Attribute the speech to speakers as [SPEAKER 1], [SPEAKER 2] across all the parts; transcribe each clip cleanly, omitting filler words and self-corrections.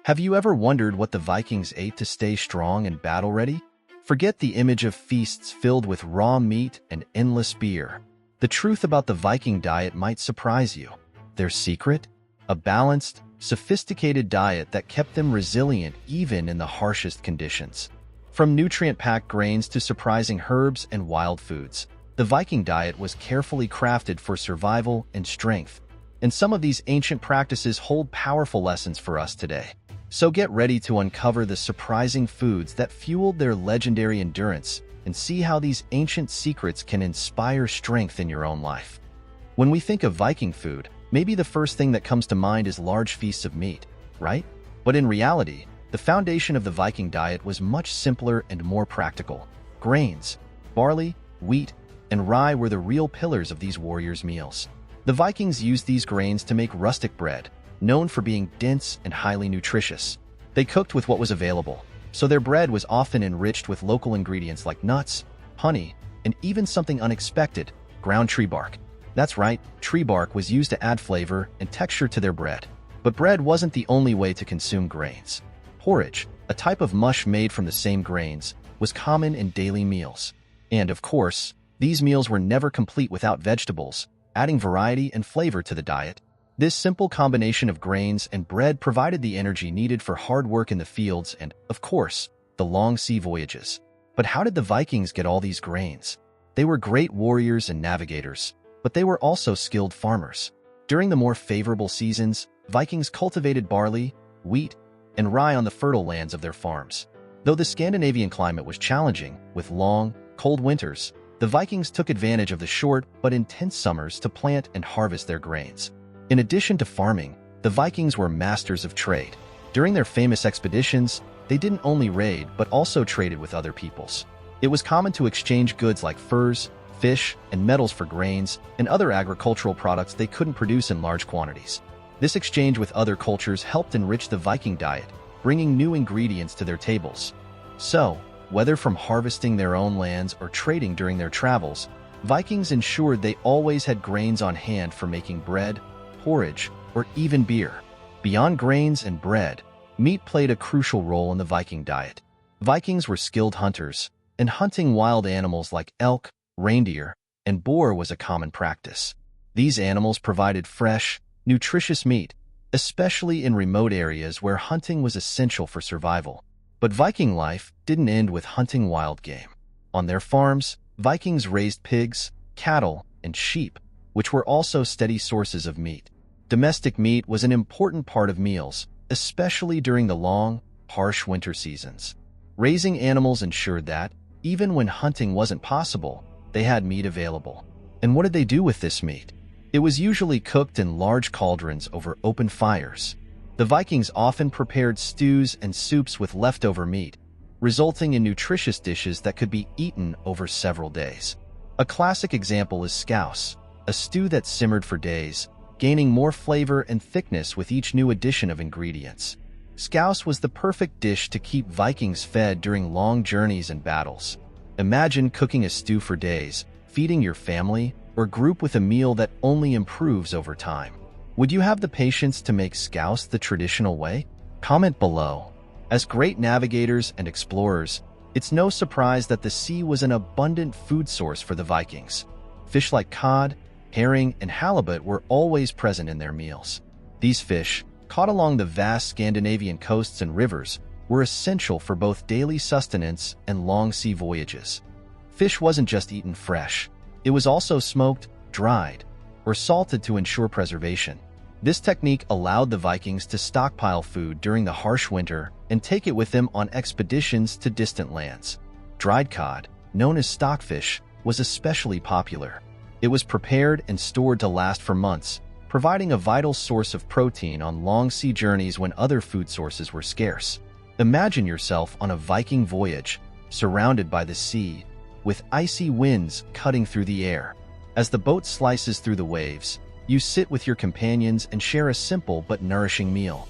[SPEAKER 1] Have you ever wondered what the Vikings ate to stay strong and battle-ready? Forget the image of feasts filled with raw meat and endless beer. The truth about the Viking diet might surprise you. Their secret? A balanced, sophisticated diet that kept them resilient even in the harshest conditions. From nutrient-packed grains to surprising herbs and wild foods, the Viking diet was carefully crafted for survival and strength. And some of these ancient practices hold powerful lessons for us today. So get ready to uncover the surprising foods that fueled their legendary endurance and see how these ancient secrets can inspire strength in your own life. When we think of Viking food, maybe the first thing that comes to mind is large feasts of meat, right? But in reality, the foundation of the Viking diet was much simpler and more practical. Grains, barley, wheat, and rye were the real pillars of these warriors' meals. The Vikings used these grains to make rustic bread, known for being dense and highly nutritious. They cooked with what was available, so their bread was often enriched with local ingredients like nuts, honey, and even something unexpected, ground tree bark. That's right, tree bark was used to add flavor and texture to their bread. But bread wasn't the only way to consume grains. Porridge, a type of mush made from the same grains, was common in daily meals. And of course, these meals were never complete without vegetables, adding variety and flavor to the diet. This simple combination of grains and bread provided the energy needed for hard work in the fields and, of course, the long sea voyages. But how did the Vikings get all these grains? They were great warriors and navigators, but they were also skilled farmers. During the more favorable seasons, Vikings cultivated barley, wheat, and rye on the fertile lands of their farms. Though the Scandinavian climate was challenging, with long, cold winters, the Vikings took advantage of the short but intense summers to plant and harvest their grains. In addition to farming, the Vikings were masters of trade. During their famous expeditions, they didn't only raid but also traded with other peoples. It was common to exchange goods like furs, fish, and metals for grains and other agricultural products they couldn't produce in large quantities. This exchange with other cultures helped enrich the Viking diet, bringing new ingredients to their tables. So, whether from harvesting their own lands or trading during their travels, Vikings ensured they always had grains on hand for making bread, porridge, or even beer. Beyond grains and bread, meat played a crucial role in the Viking diet. Vikings were skilled hunters, and hunting wild animals like elk, reindeer, and boar was a common practice. These animals provided fresh, nutritious meat, especially in remote areas where hunting was essential for survival. But Viking life didn't end with hunting wild game. On their farms, Vikings raised pigs, cattle, and sheep, which were also steady sources of meat. Domestic meat was an important part of meals, especially during the long, harsh winter seasons. Raising animals ensured that, even when hunting wasn't possible, they had meat available. And what did they do with this meat? It was usually cooked in large cauldrons over open fires. The Vikings often prepared stews and soups with leftover meat, resulting in nutritious dishes that could be eaten over several days. A classic example is scouse, a stew that simmered for days, gaining more flavor and thickness with each new addition of ingredients. Scouse was the perfect dish to keep Vikings fed during long journeys and battles. Imagine cooking a stew for days, feeding your family, or group with a meal that only improves over time. Would you have the patience to make scouse the traditional way? Comment below. As great navigators and explorers, it's no surprise that the sea was an abundant food source for the Vikings. Fish like cod, herring, and halibut were always present in their meals. These fish, caught along the vast Scandinavian coasts and rivers, were essential for both daily sustenance and long sea voyages. Fish wasn't just eaten fresh. It was also smoked, dried, or salted to ensure preservation. This technique allowed the Vikings to stockpile food during the harsh winter and take it with them on expeditions to distant lands. Dried cod, known as stockfish, was especially popular. It was prepared and stored to last for months, providing a vital source of protein on long sea journeys when other food sources were scarce. Imagine yourself on a Viking voyage, surrounded by the sea, with icy winds cutting through the air. As the boat slices through the waves, you sit with your companions and share a simple but nourishing meal.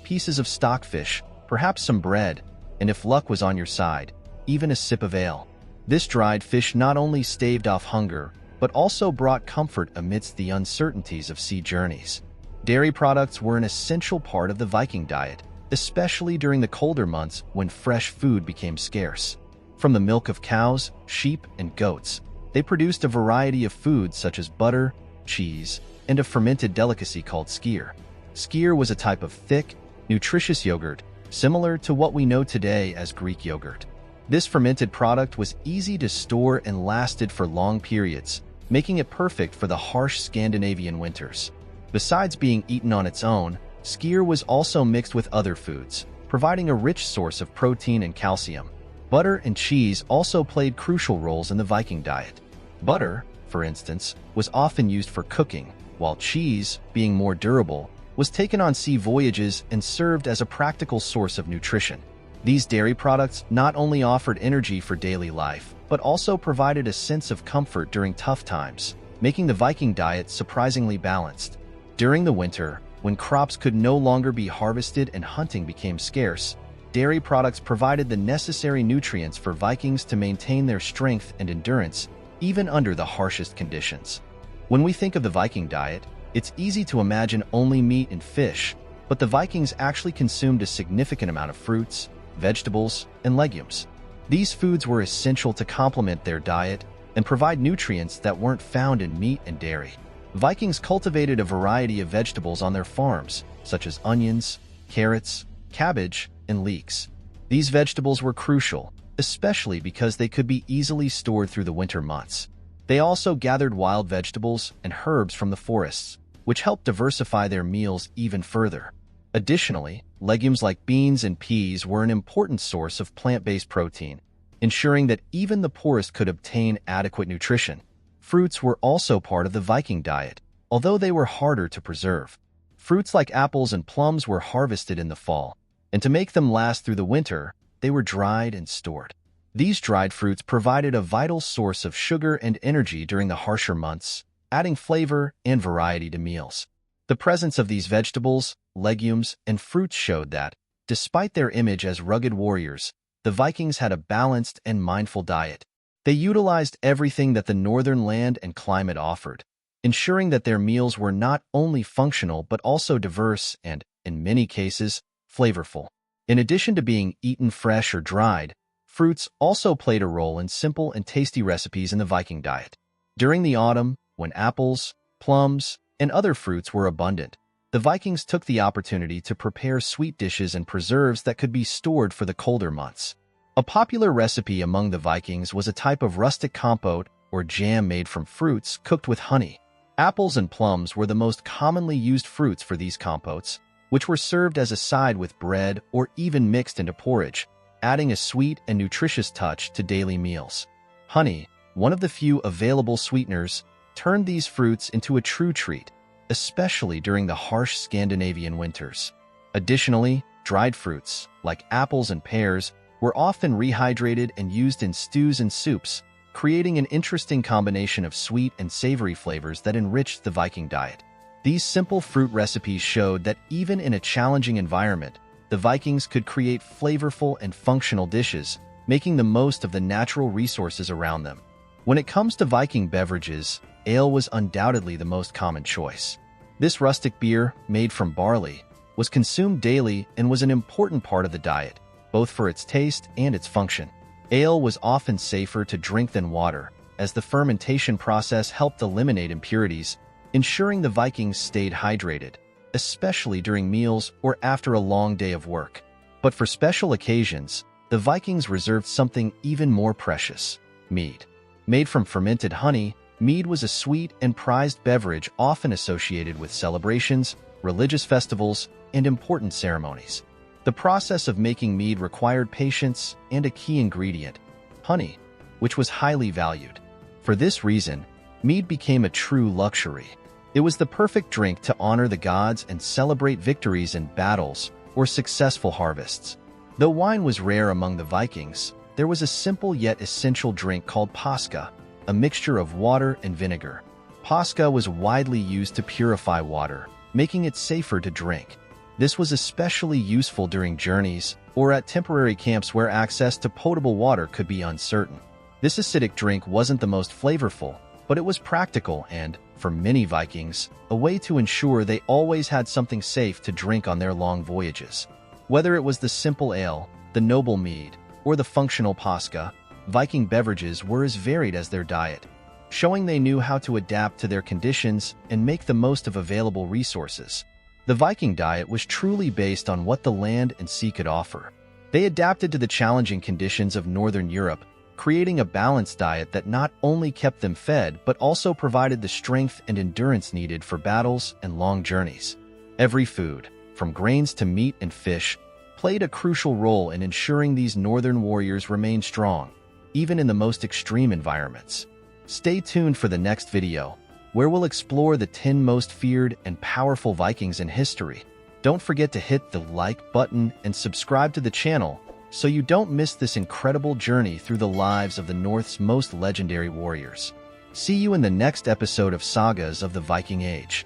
[SPEAKER 1] Pieces of stockfish, perhaps some bread, and if luck was on your side, even a sip of ale. This dried fish not only staved off hunger, but also brought comfort amidst the uncertainties of sea journeys. Dairy products were an essential part of the Viking diet, especially during the colder months when fresh food became scarce. From the milk of cows, sheep, and goats, they produced a variety of foods such as butter, cheese, and a fermented delicacy called skyr. Skyr was a type of thick, nutritious yogurt, similar to what we know today as Greek yogurt. This fermented product was easy to store and lasted for long periods, making it perfect for the harsh Scandinavian winters. Besides being eaten on its own, skyr was also mixed with other foods, providing a rich source of protein and calcium. Butter and cheese also played crucial roles in the Viking diet. Butter, for instance, was often used for cooking, while cheese, being more durable, was taken on sea voyages and served as a practical source of nutrition. These dairy products not only offered energy for daily life, but also provided a sense of comfort during tough times, making the Viking diet surprisingly balanced. During the winter, when crops could no longer be harvested and hunting became scarce, dairy products provided the necessary nutrients for Vikings to maintain their strength and endurance, even under the harshest conditions. When we think of the Viking diet, it's easy to imagine only meat and fish, but the Vikings actually consumed a significant amount of fruits, vegetables, and legumes. These foods were essential to complement their diet and provide nutrients that weren't found in meat and dairy. Vikings cultivated a variety of vegetables on their farms, such as onions, carrots, cabbage, and leeks. These vegetables were crucial, especially because they could be easily stored through the winter months. They also gathered wild vegetables and herbs from the forests, which helped diversify their meals even further. Additionally, legumes like beans and peas were an important source of plant-based protein, ensuring that even the poorest could obtain adequate nutrition. Fruits were also part of the Viking diet, although they were harder to preserve. Fruits like apples and plums were harvested in the fall, and to make them last through the winter, they were dried and stored. These dried fruits provided a vital source of sugar and energy during the harsher months, adding flavor and variety to meals. The presence of these vegetables, legumes, and fruits showed that, despite their image as rugged warriors, the Vikings had a balanced and mindful diet. They utilized everything that the northern land and climate offered, ensuring that their meals were not only functional but also diverse and, in many cases, flavorful. In addition to being eaten fresh or dried, fruits also played a role in simple and tasty recipes in the Viking diet. During the autumn, when apples, plums, and other fruits were abundant, the Vikings took the opportunity to prepare sweet dishes and preserves that could be stored for the colder months. A popular recipe among the Vikings was a type of rustic compote or jam made from fruits cooked with honey. Apples and plums were the most commonly used fruits for these compotes, which were served as a side with bread or even mixed into porridge, adding a sweet and nutritious touch to daily meals. Honey, one of the few available sweeteners, turned these fruits into a true treat, especially during the harsh Scandinavian winters. Additionally, dried fruits, like apples and pears, were often rehydrated and used in stews and soups, creating an interesting combination of sweet and savory flavors that enriched the Viking diet. These simple fruit recipes showed that even in a challenging environment, the Vikings could create flavorful and functional dishes, making the most of the natural resources around them. When it comes to Viking beverages, ale was undoubtedly the most common choice. This rustic beer, made from barley, was consumed daily and was an important part of the diet, both for its taste and its function. Ale was often safer to drink than water, as the fermentation process helped eliminate impurities, ensuring the Vikings stayed hydrated, especially during meals or after a long day of work. But for special occasions, the Vikings reserved something even more precious: mead. Made from fermented honey, mead was a sweet and prized beverage often associated with celebrations, religious festivals, and important ceremonies. The process of making mead required patience and a key ingredient, honey, which was highly valued. For this reason, mead became a true luxury. It was the perfect drink to honor the gods and celebrate victories in battles or successful harvests. Though wine was rare among the Vikings, there was a simple yet essential drink called paska, a mixture of water and vinegar. Paska was widely used to purify water, making it safer to drink. This was especially useful during journeys or at temporary camps where access to potable water could be uncertain. This acidic drink wasn't the most flavorful, but it was practical and, for many Vikings, a way to ensure they always had something safe to drink on their long voyages. Whether it was the simple ale, the noble mead, or the functional pasca, Viking beverages were as varied as their diet, showing they knew how to adapt to their conditions and make the most of available resources. The Viking diet was truly based on what the land and sea could offer. They adapted to the challenging conditions of Northern Europe, creating a balanced diet that not only kept them fed but also provided the strength and endurance needed for battles and long journeys. Every food, from grains to meat and fish, played a crucial role in ensuring these northern warriors remained strong, even in the most extreme environments. Stay tuned for the next video, where we'll explore the 10 most feared and powerful Vikings in history. Don't forget to hit the like button and subscribe to the channel so you don't miss this incredible journey through the lives of the North's most legendary warriors. See you in the next episode of Sagas of the Viking Age.